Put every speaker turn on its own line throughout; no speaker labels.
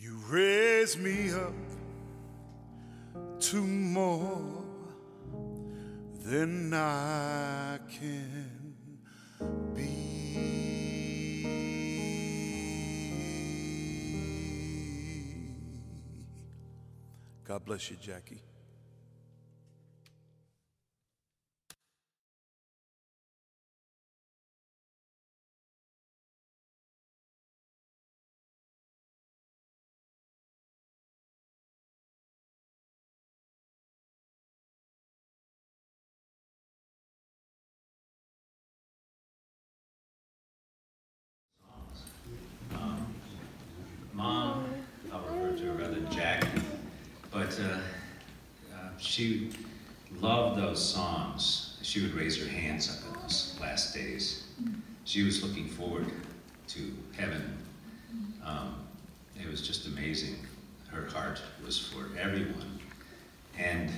You raise me up to more than I can be. God bless you, Jackie.
Mom, I'll refer to her rather Jack, but she loved those songs. She would raise her hands up in those last days. She was looking forward to heaven. It was just amazing. Her heart was for everyone. And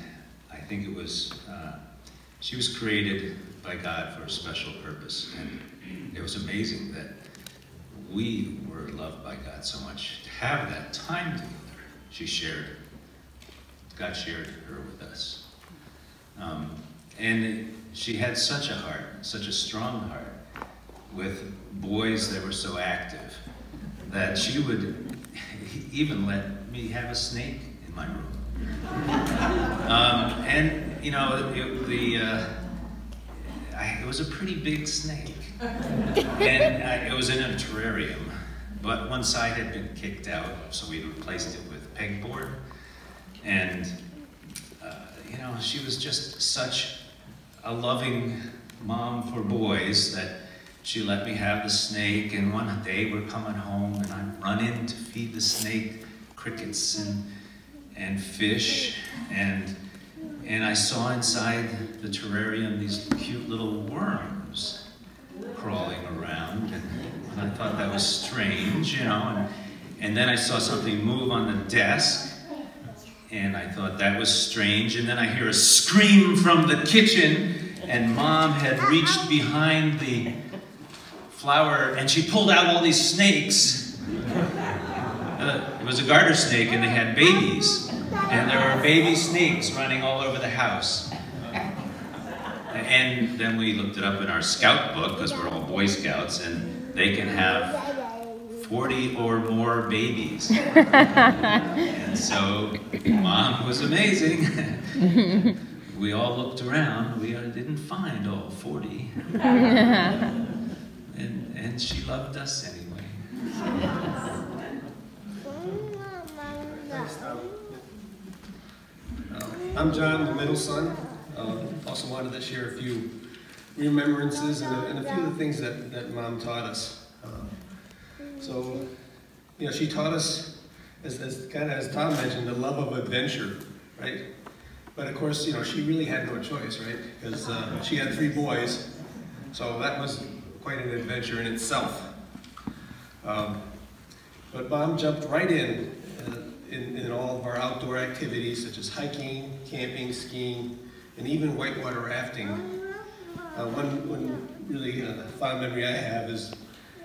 I think it was, she was created by God for a special purpose. And it was amazing that we were loved by God so much. To have that time together, God shared her with us. And she had such a heart, such a strong heart, with boys that were so active, that she would even let me have a snake in my room. And, you know, it was a pretty big snake. And it was in a terrarium, but one side had been kicked out, so we replaced it with pegboard. And, you know, she was just such a loving mom for boys that she let me have the snake. And one day we're coming home and I'm running to feed the snake crickets and fish. And I saw inside the terrarium these cute little worms crawling around, and I thought that was strange, you know, and then I saw something move on the desk, and I thought that was strange, and then I hear a scream from the kitchen, and Mom had reached behind the flour, and she pulled out all these snakes. It was a garter snake, and they had babies, and there were baby snakes running all over the house. And then we looked it up in our scout book, because we're all Boy Scouts, and they can have 40 or more babies. And so Mom was amazing. We all looked around. We didn't find all 40. And she loved us anyway.
I'm John, the middle son. Also wanted to share a few remembrances and a few of the things that Mom taught us. So, you know, she taught us, as Tom mentioned, the love of adventure, right? But of course, you know, she really had no choice, right? Because she had 3 boys, so that was quite an adventure in itself. But Mom jumped right in all of our outdoor activities, such as hiking, camping, skiing, and even whitewater rafting. One really fond memory I have is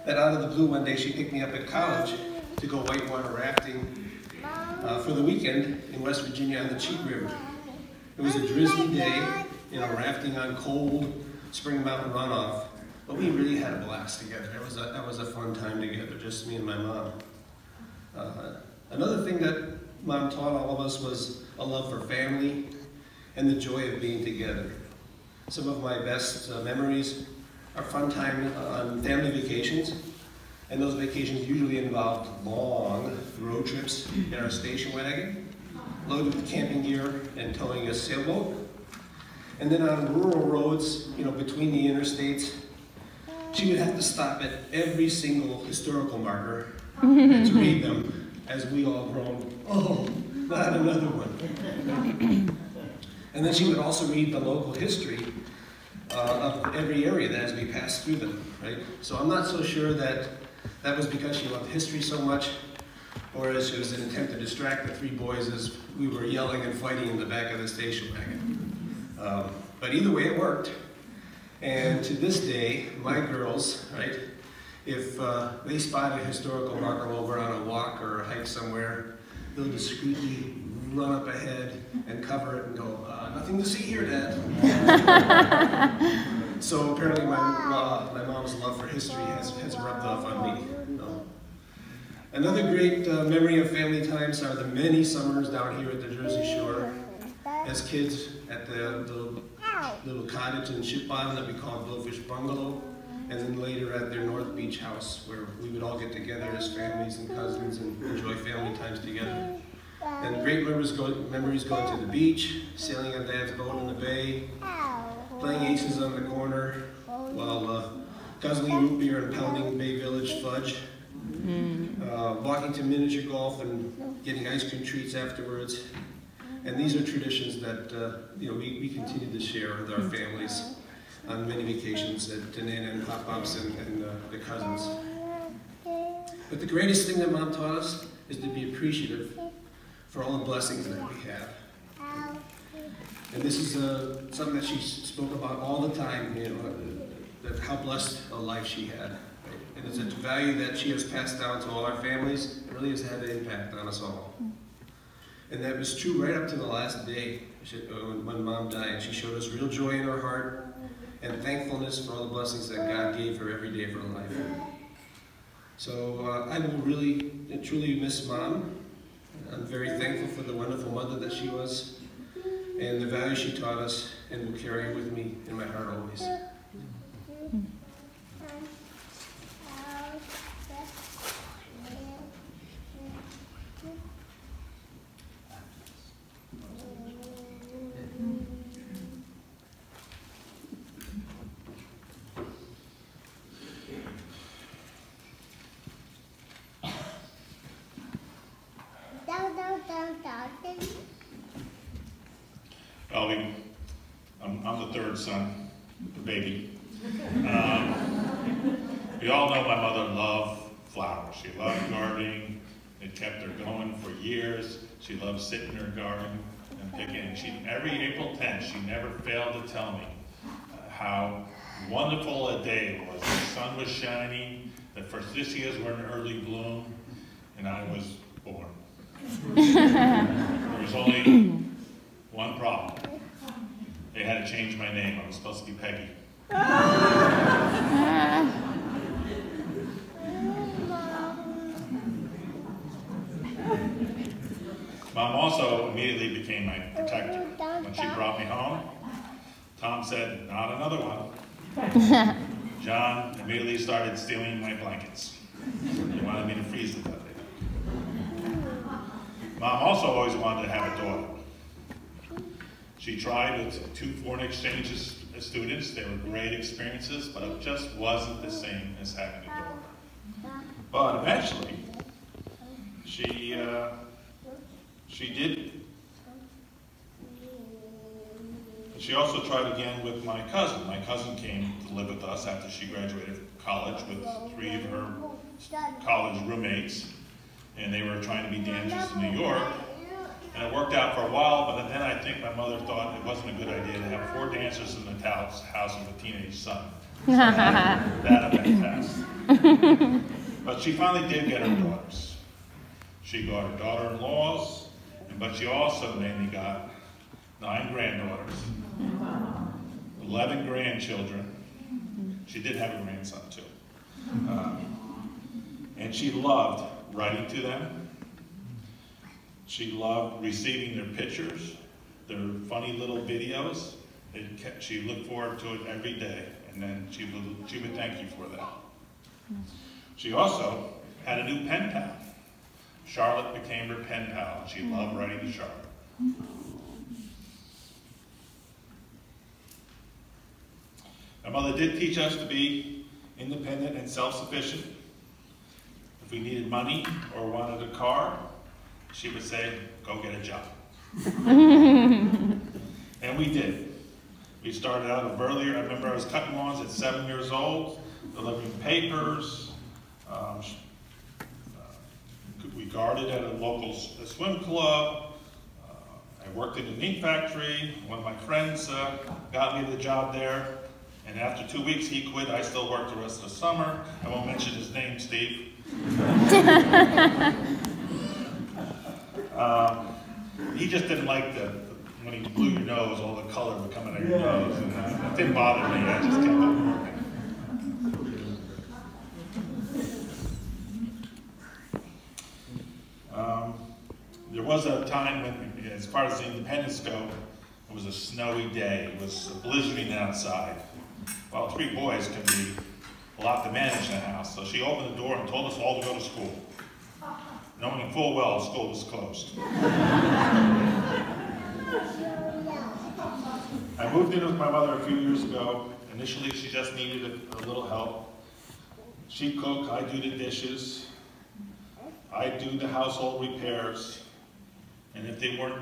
that out of the blue one day she picked me up at college to go whitewater rafting for the weekend in West Virginia on the Cheat River. It was a drizzly day, you know, rafting on cold Spring Mountain runoff, but we really had a blast together. That was a fun time together, just me and my mom. Another thing that Mom taught all of us was a love for family and the joy of being together. Some of my best memories are fun time on family vacations, and those vacations usually involved long road trips in our station wagon, loaded with camping gear and towing a sailboat. And then on rural roads, you know, between the interstates, she would have to stop at every single historical marker and to read them as we all groaned, "Oh, not another one." And then she would also read the local history of every area that as we passed through them, right? So I'm not so sure that was because she loved history so much, or as it was an attempt to distract the 3 boys as we were yelling and fighting in the back of the station wagon. But either way, it worked. And to this day, my girls, right, If they spot a historical marker while we're on a walk or a hike somewhere, they'll discreetly run up ahead and cover it and go, nothing to see here, Dad. So apparently my mom's love for history has rubbed off on me. Another great memory of family times are the many summers down here at the Jersey Shore as kids at the little cottage in Ship Bottom that we called Blowfish Bungalow, and then later at their North Beach house where we would all get together as families and cousins and enjoy family times together. And great memories going to the beach, sailing on Dad's boat in the bay, playing aces on the corner while guzzling root beer and pounding Bay Village fudge, walking to miniature golf and getting ice cream treats afterwards. And these are traditions that we continue to share with our families on many vacations to Nana and Pop-Pops and the cousins. But the greatest thing that Mom taught us is to be appreciative for all the blessings that we have. And this is something that she spoke about all the time, that how blessed a life she had. And it's a value that she has passed down to all our families. It really has had an impact on us all. And that was true right up to the last day when Mom died. She showed us real joy in her heart and thankfulness for all the blessings that God gave her every day of her life. So I will really, truly miss Mom. I'm very thankful for the wonderful mother that she was and the values she taught us, and will carry with me in my heart always.
Well, I'm the third son, the baby. We all know my mother loved flowers. She loved gardening. It kept her going for years. She loved sitting in her garden and picking. Every April 10th, she never failed to tell me how wonderful a day it was. The sun was shining, the forsythias were in early bloom, and I was born. There was only one problem. They had to change my name. I was supposed to be Peggy. Mom also immediately became my protector. When she brought me home, Tom said, "Not another one." John immediately started stealing my blankets. He wanted me to freeze to death. Mom also always wanted to have a daughter. She tried with 2 foreign exchange students. They were great experiences, but it just wasn't the same as having a daughter. But eventually, she did. She also tried again with my cousin. My cousin came to live with us after she graduated from college with 3 of her college roommates, and they were trying to be dancers in New York. And it worked out for a while, but then I think my mother thought it wasn't a good idea to have 4 dancers in the house of a teenage son. So that event passed. But she finally did get her daughters. She got her daughter-in-laws, but she also mainly got 9 granddaughters, 11 grandchildren. She did have a grandson too. And she loved writing to them. She loved receiving their pictures, their funny little videos. She looked forward to it every day, and then she would thank you for that. She also had a new pen pal. Charlotte became her pen pal, and she loved writing to Charlotte. My mother did teach us to be independent and self-sufficient. If we needed money or wanted a car, she would say, "Go get a job." And we did. We started out earlier. I remember I was cutting lawns at 7 years old, delivering papers. We guarded at a local swim club. I worked in a meat factory. One of my friends got me the job there. And after 2 weeks, he quit. I still worked the rest of the summer. I won't mention his name, Steve. He just didn't like when he blew your nose, all the color would come out of your nose. And it didn't bother me. I just kept on working. There was a time when, as far as the independence go, it was a snowy day. It was blizzarding outside. Well, 3 boys can be a lot to manage in the house. So she opened the door and told us all to go to school, knowing full well school was closed. I moved in with my mother a few years ago. Initially, she just needed a little help. She'd cook, I do the dishes, I do the household repairs. And if they weren't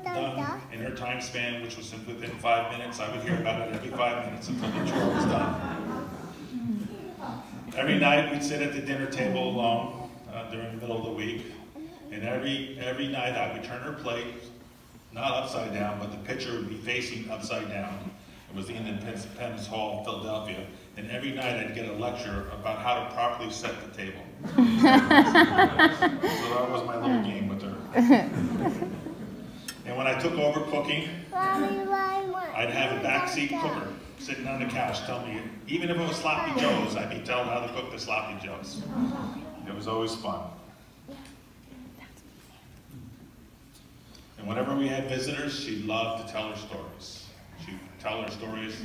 done in her time span, which was within 5 minutes, I would hear about it every 5 minutes until the chore was done. Every night we'd sit at the dinner table alone during the middle of the week. And every night I would turn her plate, not upside down, but the pitcher would be facing upside down. It was the Independence Hall in Philadelphia. And every night I'd get a lecture about how to properly set the table. So that was my little game with her. And when I took over cooking, I'd have a backseat cooker sitting on the couch telling me, even if it was sloppy joes, I'd be telling how to cook the sloppy joes. It was always fun. And whenever we had visitors, she loved to tell her stories. She'd tell her stories,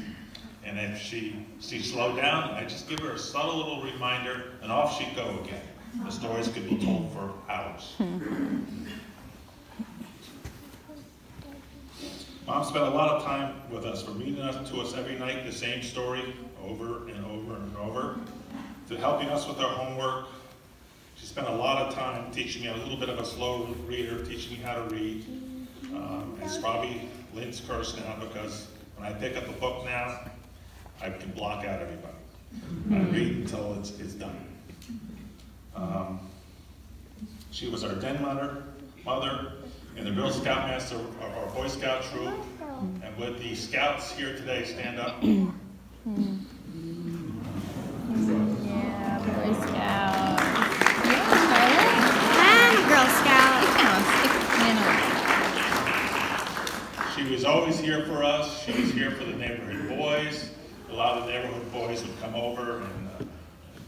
and if she slowed down, I'd just give her a subtle little reminder, and off she'd go again. The stories could be told for hours. Mom spent a lot of time with us, for reading to us every night the same story over and over and over, to helping us with our homework. She spent a lot of time teaching me. I was a little bit of a slow reader, teaching me how to read. It's probably Lynn's curse now, because when I pick up a book now, I can block out everybody. I read until it's done. She was our den mother and the Girl Scout master of our Boy Scout troop. And with the Scouts here today, stand up.
Yeah, Boy Scout.
I'm Girl Scout.
She was always here for us. She was here for the neighborhood boys. A lot of the neighborhood boys would come over and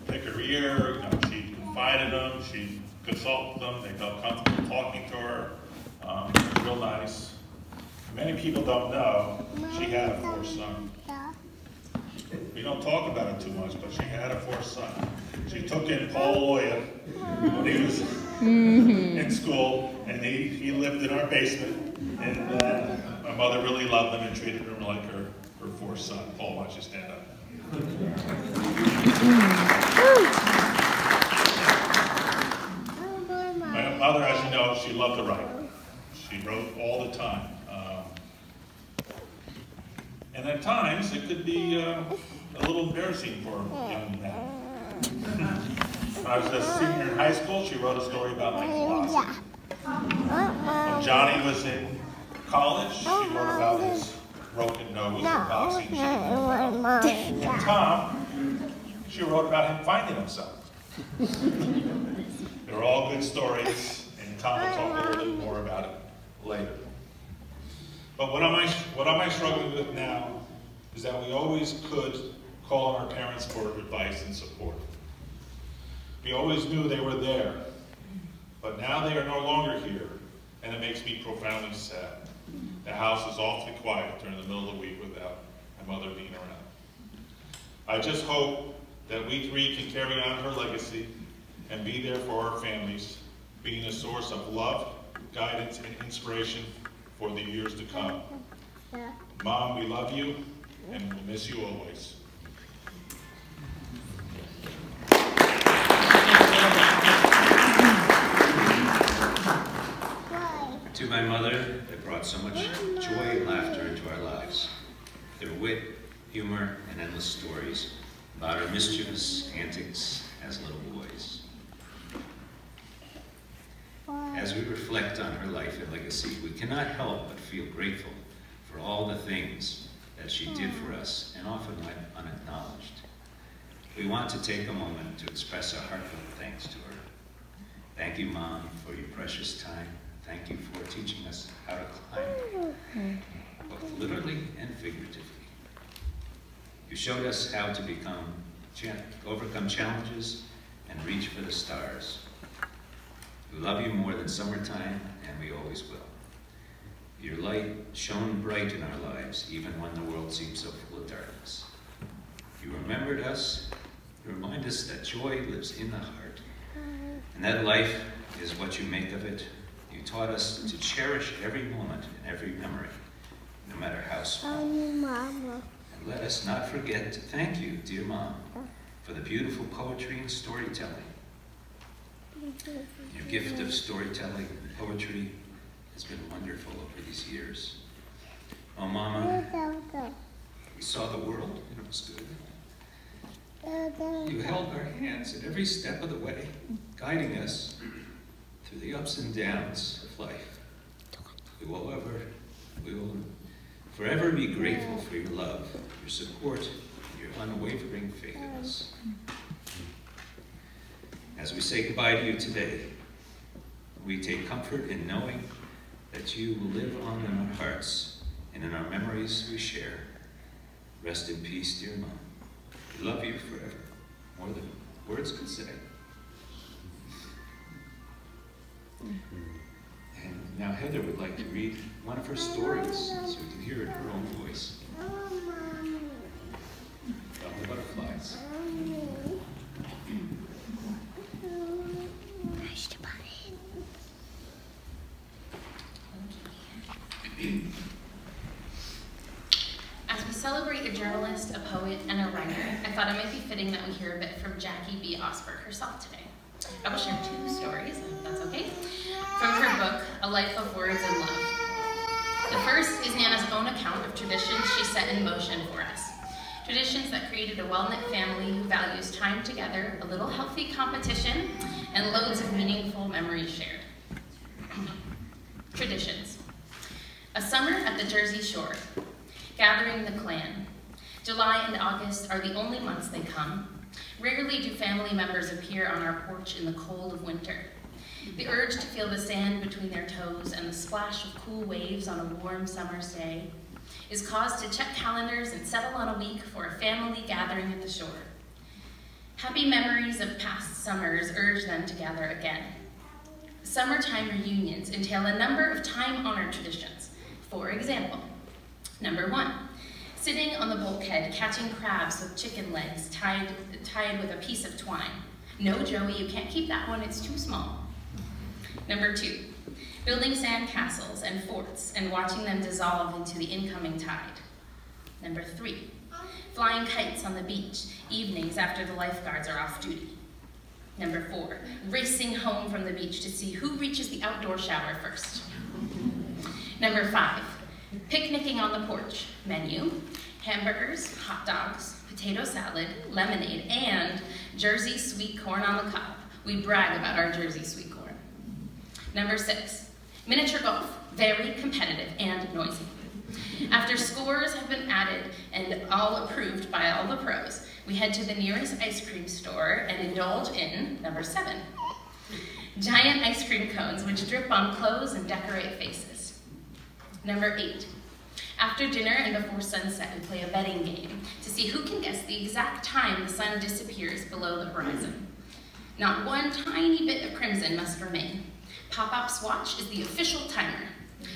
pick her ear. You know, she confided them. She consulted them. They felt comfortable talking to her. Real nice. Many people don't know she had a 4th son. We don't talk about it too much, but she had a 4th son. She took in Paul Loya when he was in school, and he lived in our basement. And my mother really loved him and treated him like her 4th son. Paul, why don't you stand up? My mother, as you know, she loved to write. She wrote all the time. And at times, it could be a little embarrassing for young men. When I was a senior in high school, she wrote a story about my philosophy. When Johnny was in college, she wrote about his broken nose and boxing. And Tom, she wrote about him finding himself. They were all good stories, and Tom will talk a little bit more about it later. But what am I struggling with now is that we always could call on our parents for advice and support. We always knew they were there, but now they are no longer here, and it makes me profoundly sad. The house is awfully quiet during the middle of the week without my mother being around. I just hope that we 3 can carry on her legacy and be there for our families, being a source of love, guidance, and inspiration for the years to come. Mom, we love you, and we'll miss you always.
To my mother, they brought so much joy and laughter into our lives. Their wit, humor, and endless stories about our mischievous antics as little boys. As we reflect on her life and legacy, we cannot help but feel grateful for all the things that she did for us and often went unacknowledged. We want to take a moment to express our heartfelt thanks to her. Thank you, Mom, for your precious time. Thank you for teaching us how to climb, both literally and figuratively. You showed us how to overcome challenges and reach for the stars. We love you more than summertime, and we always will. Your light shone bright in our lives, even when the world seemed so full of darkness. You remembered us. You remind us that joy lives in the heart, and that life is what you make of it. You taught us to cherish every moment and every memory, no matter how small. And let us not forget to thank you, dear Mom, for the beautiful poetry and storytelling. Your gift of storytelling and poetry has been wonderful over these years. Oh, Mama, we saw the world and it was good. You held our hands at every step of the way, guiding us through the ups and downs of life. We will forever be grateful for your love, your support, and your unwavering faith in us. As we say goodbye to you today, we take comfort in knowing that you will live on in our hearts and in our memories we share. Rest in peace, dear Mom. We love you forever, more than words can say. And now Heather would like to read one of her stories so we can hear it in her own voice. About the butterflies.
As we celebrate a journalist, a poet, and a writer, I thought it might be fitting that we hear a bit from Jackie B. Ostberg herself today. I will share 2 stories, if that's okay, from her book, A Life of Words and Love. The first is Nana's own account of traditions she set in motion for us. Traditions that created a well-knit family who values time together, a little healthy competition, and loads of meaningful memories shared. Traditions. A summer at the Jersey Shore. Gathering the clan. July and August are the only months they come. Rarely do family members appear on our porch in the cold of winter. The urge to feel the sand between their toes and the splash of cool waves on a warm summer's day is cause to check calendars and settle on a week for a family gathering at the shore. Happy memories of past summers urge them to gather again. Summertime reunions entail a number of time-honored traditions. For example, number 1, sitting on the bulkhead catching crabs with chicken legs tied with a piece of twine. No, Joey, you can't keep that one, it's too small. Number 2, building sand castles and forts and watching them dissolve into the incoming tide. Number 3, flying kites on the beach, evenings after the lifeguards are off duty. Number 4, racing home from the beach to see who reaches the outdoor shower first. Number 5, picnicking on the porch. Menu, hamburgers, hot dogs, potato salad, lemonade, and Jersey sweet corn on the cob. We brag about our Jersey sweet corn. Number 6, miniature golf. Very competitive and noisy. After scores have been added and all approved by all the pros, we head to the nearest ice cream store and indulge in number 7, giant ice cream cones which drip on clothes and decorate faces. Number 8, after dinner and before sunset, we play a betting game to see who can guess the exact time the sun disappears below the horizon. Not one tiny bit of crimson must remain. Pop-Up's watch is the official timer.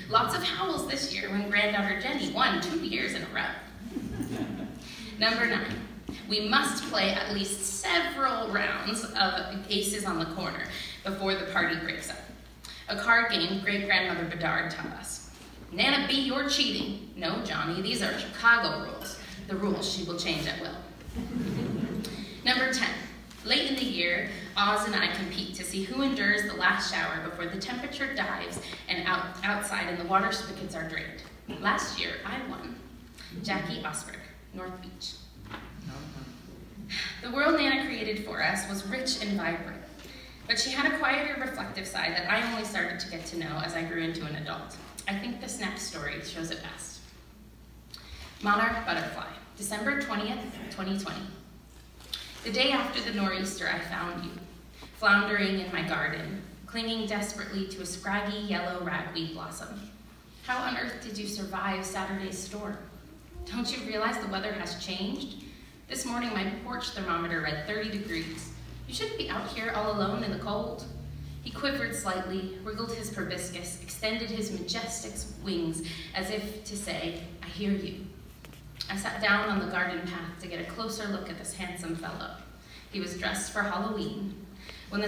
Lots of howls this year when granddaughter Jenny won 2 years in a row. Number 9, we must play at least several rounds of Aces on the Corner before the party breaks up. A card game great-grandmother Bedard taught us. Nana B, you're cheating. No, Johnny, these are Chicago rules. The rules she will change at will. Number 10, late in the year, Oz and I compete to see who endures the last shower before the temperature dives and outside and the water spigots are drained. Last year, I won. Jackie Ostberg, North Beach. The world Nana created for us was rich and vibrant, but she had a quieter, reflective side that I only started to get to know as I grew into an adult. I think this next story shows it best. Monarch butterfly, December 20th, 2020. The day after the nor'easter, I found you, floundering in my garden, clinging desperately to a scraggy yellow ragweed blossom. How on earth did you survive Saturday's storm? Don't you realize the weather has changed? This morning, my porch thermometer read 30 degrees. You shouldn't be out here all alone in the cold. He quivered slightly, wriggled his proboscis, extended his majestic wings as if to say, I hear you. I sat down on the garden path to get a closer look at this handsome fellow. He was dressed for Halloween. When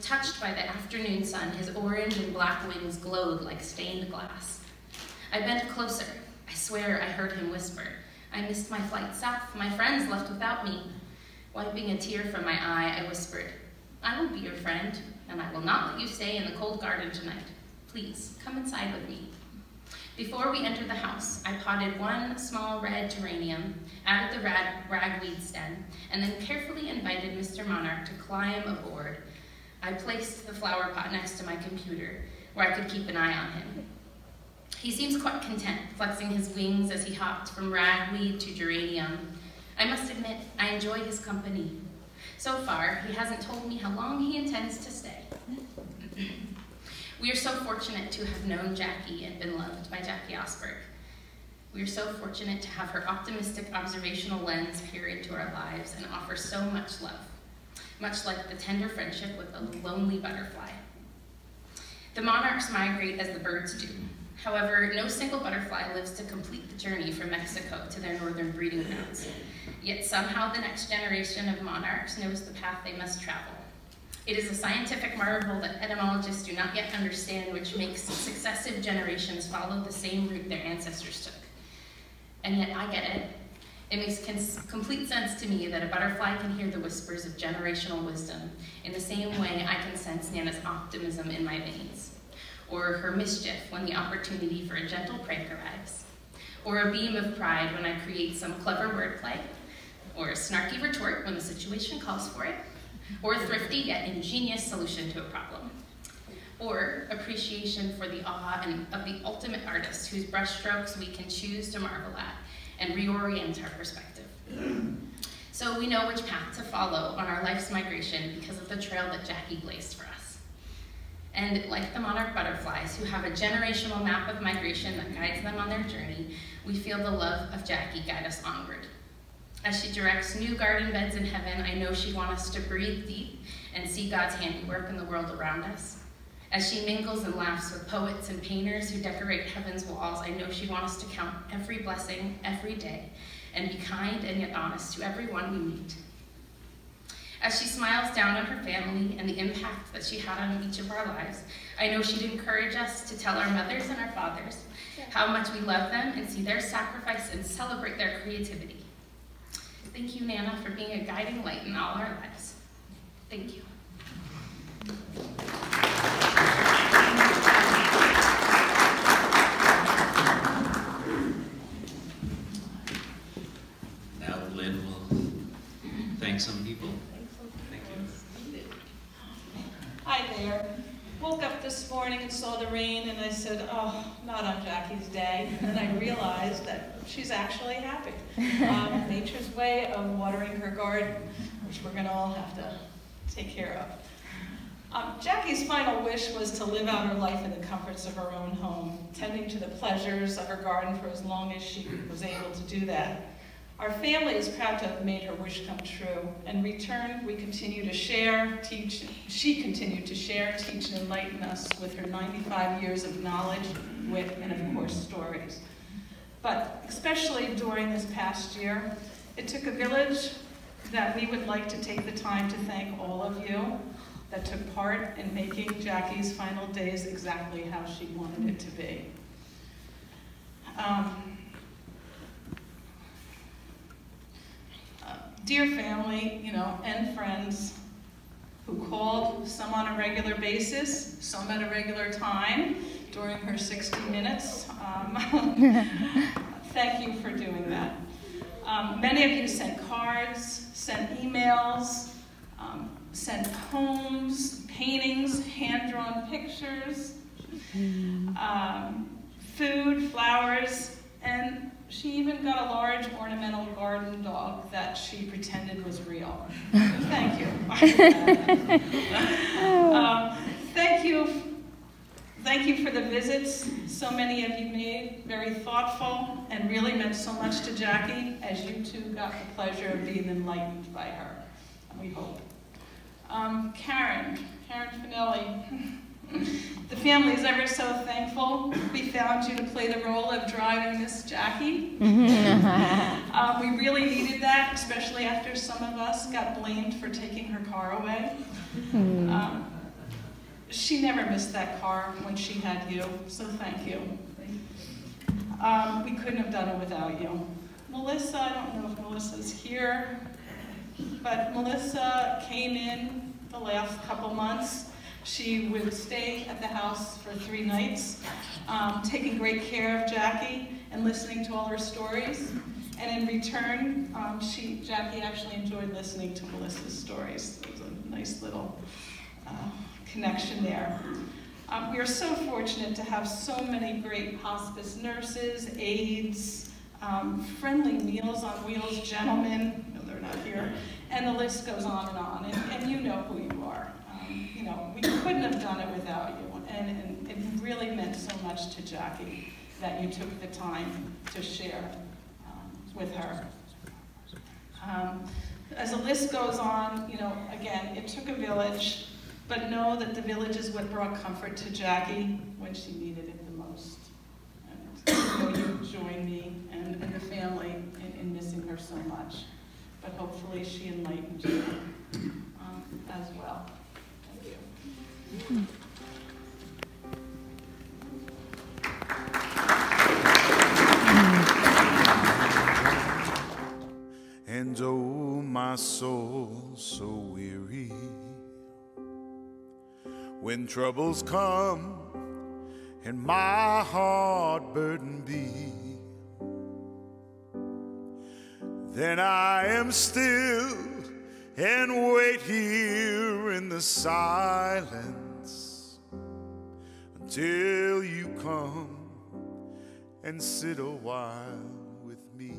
touched by the afternoon sun, his orange and black wings glowed like stained glass. I bent closer. I swear I heard him whisper, I missed my flight south. My friends left without me. Wiping a tear from my eye, I whispered, I will be your friend, and I will not let you stay in the cold garden tonight. Please, come inside with me. Before we entered the house, I potted one small red geranium, added the ragweed stem, and then carefully invited Mr. Monarch to climb aboard. I placed the flower pot next to my computer, where I could keep an eye on him. He seems quite content, flexing his wings as he hopped from ragweed to geranium. I must admit, I enjoy his company. So far, he hasn't told me how long he intends to stay. We are so fortunate to have known Jackie and been loved by Jackie Ostberg. We are so fortunate to have her optimistic observational lens peer into our lives and offer so much love, much like the tender friendship with a lonely butterfly. The monarchs migrate as the birds do. However, no single butterfly lives to complete the journey from Mexico to their northern breeding grounds. Yet somehow the next generation of monarchs knows the path they must travel. It is a scientific marvel that etymologists do not yet understand, which makes successive generations follow the same route their ancestors took. And yet I get it. It makes complete sense to me that a butterfly can hear the whispers of generational wisdom in the same way I can sense Nana's optimism in my veins, or her mischief when the opportunity for a gentle prank arrives, or a beam of pride when I create some clever wordplay, or a snarky retort when the situation calls for it, or a thrifty yet ingenious solution to a problem, or appreciation for the awe of the ultimate artist whose brushstrokes we can choose to marvel at and reorient our perspective. So we know which path to follow on our life's migration because of the trail that Jackie blazed for us. And like the monarch butterflies who have a generational map of migration that guides them on their journey, we feel the love of Jackie guide us onward. As she directs new garden beds in heaven, I know she wants us to breathe deep and see God's handiwork in the world around us. As she mingles and laughs with poets and painters who decorate heaven's walls, I know she wants us to count every blessing every day and be kind and yet honest to everyone we meet. As she smiles down on her family and the impact that she had on each of our lives, I know she'd encourage us to tell our mothers and our fathers how much we love them and see their sacrifice and celebrate their creativity. Thank you, Nana, for being a guiding light in all our lives. Thank you.
Now Lynn will thank some people. Thank you.
Hi there. Woke up this morning and saw the rain and I said, oh, not on Jackie's day. And I realized that she's actually happy. Nature's way of watering her garden, which we're going to all have to take care of. Jackie's final wish was to live out her life in the comforts of her own home, tending to the pleasures of her garden for as long as she was able to do that. Our family is proud to have made her wish come true. In return, we continue to share, teach, she continued to share, teach, and enlighten us with her 95 years of knowledge, wit, and of course, stories. But especially during this past year, it took a village that we would like to take the time to thank all of you that took part in making Jackie's final days exactly how she wanted it to be. Dear family, and friends who called, some on a regular basis, some at a regular time during her 60 minutes. Thank you for doing that. Many of you sent cards, sent emails, sent poems, paintings, hand-drawn pictures, food, flowers, And she even got a large ornamental garden dog that she pretended was real. Thank you. Thank you for the visits so many of you made, very thoughtful, and really meant so much to Jackie, as you two got the pleasure of being enlightened by her, we hope. Karen Finelli. The family is ever so thankful we found you to play the role of driving Miss Jackie. We really needed that, especially after some of us got blamed for taking her car away. She never missed that car when she had you, so thank you. We couldn't have done it without you. Melissa, I don't know if Melissa's here, but Melissa came in the last couple months. She would stay at the house for 3 nights, taking great care of Jackie and listening to all her stories. And in return, Jackie actually enjoyed listening to Melissa's stories. It was a nice little connection there. We are so fortunate to have so many great hospice nurses, aides, friendly Meals on Wheels gentlemen, no, they're not here, and the list goes on, and you know who you are. You know, we couldn't have done it without you, and it really meant so much to Jackie that you took the time to share with her. As the list goes on, you know, again, it took a village, but know that the village is what brought comfort to Jackie when she needed it the most. And I know you join me and the family in missing her so much, but hopefully she enlightened you as well.
And oh, my soul so weary, when troubles come and my heart burdened be, then I am still and wait here in the silence until you come and sit a while with me.